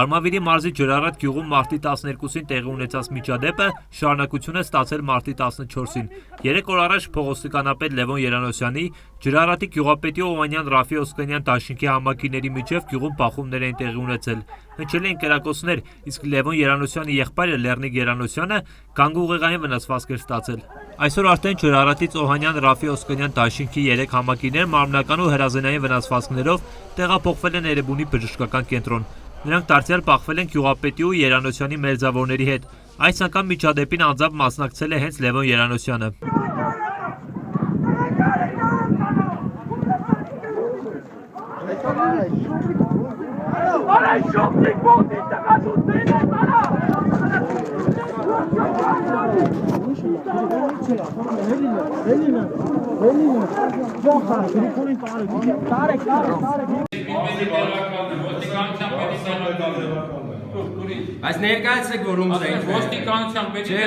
Արմավիրի մարզի Ջրառատ գյուղում մարտի 12-ին տեղի ունեցած միջադեպը շարունակություն է ստացել մարտի 14-ին։ 3 օր առաջ փողոստականապետ Լևոն Երանոսյանի, Ջրառատի գյուղապետի Օվանյան Ռաֆի Օսկանյան դաշինքի համակիների միջև գյուղում բախումներ էին տեղի ունեցել։ Հնչել էին կրակոցներ, իսկ Լևոն Երանոսյանի եղբայրը Լեռնիկ Երանոսյանը գանգուղեղային վնասվածք էր ստացել։ Այսօր արդեն Ջրառատից Օհանյան Ռաֆի Օսկանյան դաշինքի 3 համակիներ մարմնական ու հրազենային վնասվածքներով տեղափոխվել են Էրեբունի բժշկական կենտրոն։ Նրանք դարձյալ բախվել են գյուղապետի ու Երանոսյանի մերձավորների հետ։ Այս անգամ միջադեպին անձամբ մասնակցել է հենց Լևոն Երանոսյանը։ Այս ներկայացեք, որ ում զենք ոստիկանության պետք է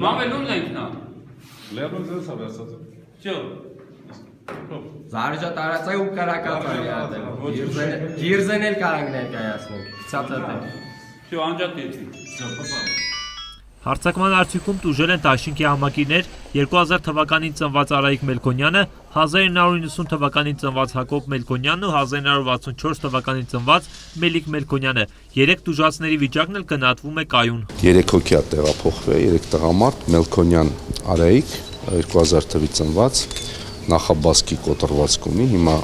մամելուն ենք նա Լեռնոց ես ավասած Չէ Զարիջա տարածայ ու կարակացան յադել Գիրզեն էլ կարանք ներկայացնենք ցածատել Չէ անջատ էցի Հարձակման արդյունքում տուժել են դաշինքի համակիներ 2000 թվականին ծնված Արայիկ Մելքոնյանը, 1990 թվականին ծնված Հակոբ Մելքոնյանն ու 1964 թվականին ծնված Մելիք Մելքոնյանը։ 3 տուժածների վիճակն էլ գնահատվում է կայուն։ 3 հոգի է տեղափոխվել, 3 տղամարդ, Մելքոնյան Արայիկ, 2000 թվականին ծնված, նախաբասկի կոտրվածք ունի, հիմա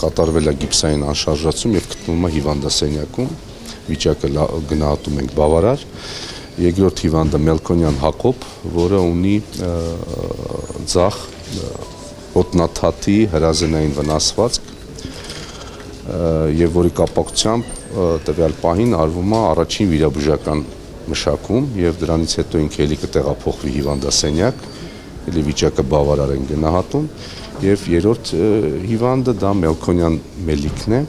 կատարվել է գիպսային անշարժացում եւ գտնվում է հիվանդասենյակում, վիճակը գնահատում ենք բավարար։ Երկրորդ հիվանդը Մելքոնյան Հակոբ, որը ունի ձախ ոտնաթաթի հրազենային վնասվածք եւ որի կապակցությամբ տվյալ պահին արվում է առաջին վիրաբուժական մշակում եւ դրանից հետո ինքը ելի կտեղափոխվի հիվանդասենյակ, ելի վիճակը բավարար են գնահատում եւ երրորդ հիվանդը դա Մելքոնյան Մելիքն է,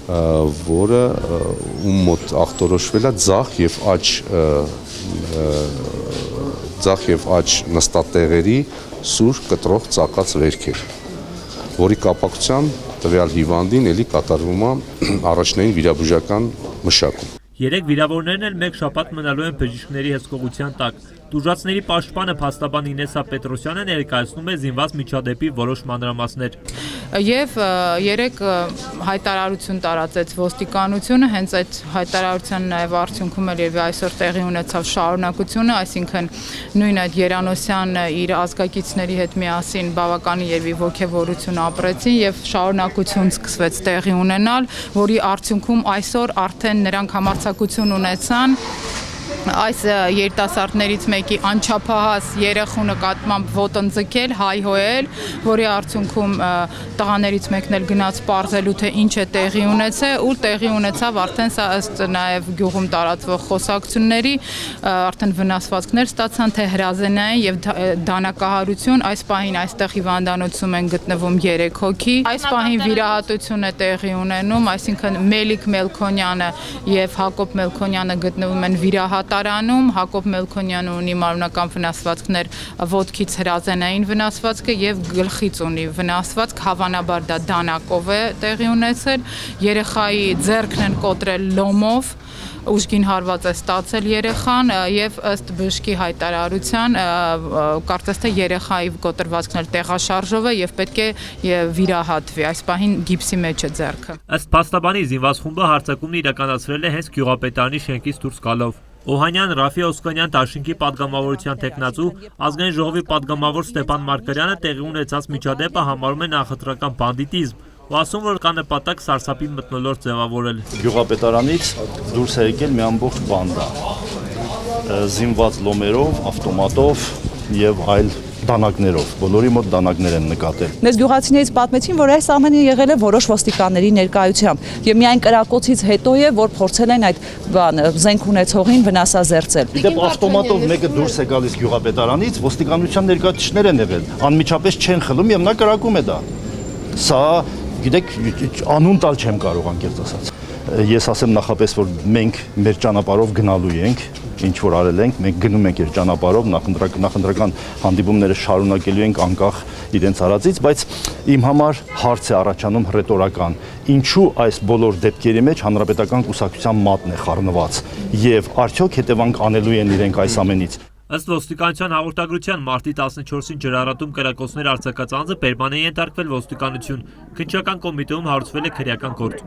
որը ում մոտ ախտորոշվել է ձախ եւ աջ նստատեղերի սուր կտրող ծակած վերքեր, որի կապակցությամբ տվյալ հիվանդին ելի կատարվում է առաջնային վիրաբուժական մշակում։ 3 վիրավորներն էլ 1 շաբաթ մնալու են բժիշկների հսկողության տակ։ Տուժածների պաշտպանը փաստաբան Ինեսա Պետրոսյանը ներկայացնում է զինված միջադեպի որոշ մանրամասներ։ Եվ 3 հայտարարություն տարածեց ոստիկանությունը, հենց այդ հայտարարության նաև արդյունքում էլ եւ այսօր տեղի ունեցավ շարունակությունը, այսինքն նույն այդ Երանոսյանն իր ազգակիցների հետ միասին բավականին եւ ոգևորություն ապրեցին եւ շարունակություն սկսվեց տեղի ունենալ, որի արդյունքում այսօր արդեն նրանք համարձակություն ունեցան այս երիտասարդներից մեկի անչափահաս երեխու նկատմամբ ոտնձգել, հայհոյել, որի արդյունքում տղաներից մեկն էլ գնաց պարզելու թե ինչ է տեղի ունեցել ու տեղի ունեցավ արդեն սա ըստ նաև գյուղում տարածվող խոսակցությունների արդեն վնասվածքներ ստացան թե հրազենային եւ դանակահարություն այս պահին այստեղ հիվանդանոցում են գտնվում 3 հոգի այս պահին վիրահատություն է տեղի ունենում այսինքն Մելիք Մելքոնյանը եւ Հակոբ Մելքոնյանը գտնվում են վիրահատարանում Հակոբ Մելքոնյանը ունի մարմնական վնասվածքներ ոտքից հրազենային վնասվածքը եւ գլխից ունի վնասվածք հավանաբար դա դանակով է տեղի ունեցել երեխայի ձեռքն են կոտրել լոմով ուժգին հարված է ստացել երեխան եւ ըստ բժշկի հայտարարության կարծես թե երեխայի կոտրվածքն էլ տեղաշարժով է եւ պետք է վիրահատվի այս պահին գիպսի մեջ է ձեռքը ըստ փաստաբանի զինված խումբը հարձակումն իրականացրել է հենց գյուղապետարանի շենքից դուրս գալով Օհանյան Ռաֆի Օսկանյան դաշինքի падգամավորության տեխնացու ազգային ժողովի падգամավոր Ստեփան Մարկարյանը տեղի ունեցած միջադեպը համարում է նախընտրական բանդիտիզմ ու ասում որ կա նպատակ սարսափի մթնոլորտ ձևավորել Գյուղապետարանից դուրս է եկել մի ամբողջ բանդա զինված լոմերով, ավտոմատով եւ այլ դանակներով, բոլորի մոտ դանակներ են նկատել։ Մեզ գյուղացիներից պատմեցին, որ այս ամենը եղել է որոշ ոստիկանների ներկայությամբ եւ միայն կրակոցից հետո է, որ փորձել են այդ զենք ունեցողին վնասազերծել։ Իդեպ ավտոմատով մեկը դուրս է գալիս գյուղապետարանից, ոստիկանության ներկայացուցիչներ են եղել, անմիջապես չեն խլում եւ նա կրակում է դա։ Սա, գիտեք, անուն տալ չեմ կարող անկեղծ ասած։ Ես ասեմ նախապես, որ մենք մեր ճանապարհով գնալու ենք, ինչ որ արել ենք, մենք գնում ենք իր ճանապարհով, նախընտրական հանդիպումները շարունակելու ենք անկախ իրենց արածից, բայց իմ համար հարց է առաջանում ռետորական. ինչու այս բոլոր դեպքերի մեջ հանրապետական կուսակցության մատն է խառնված եւ արդյոք հետևանք անելու են իրենք այս ամենից։ Ըստ ոստիկանության հաղորդագրության մարտի 14-ին ջրարատում կրակոցներ արձակած անձը բերման է ենթարկվել ոստիկանություն։ Քննչական կոմիտեում հարուցվել է քրեական գործ։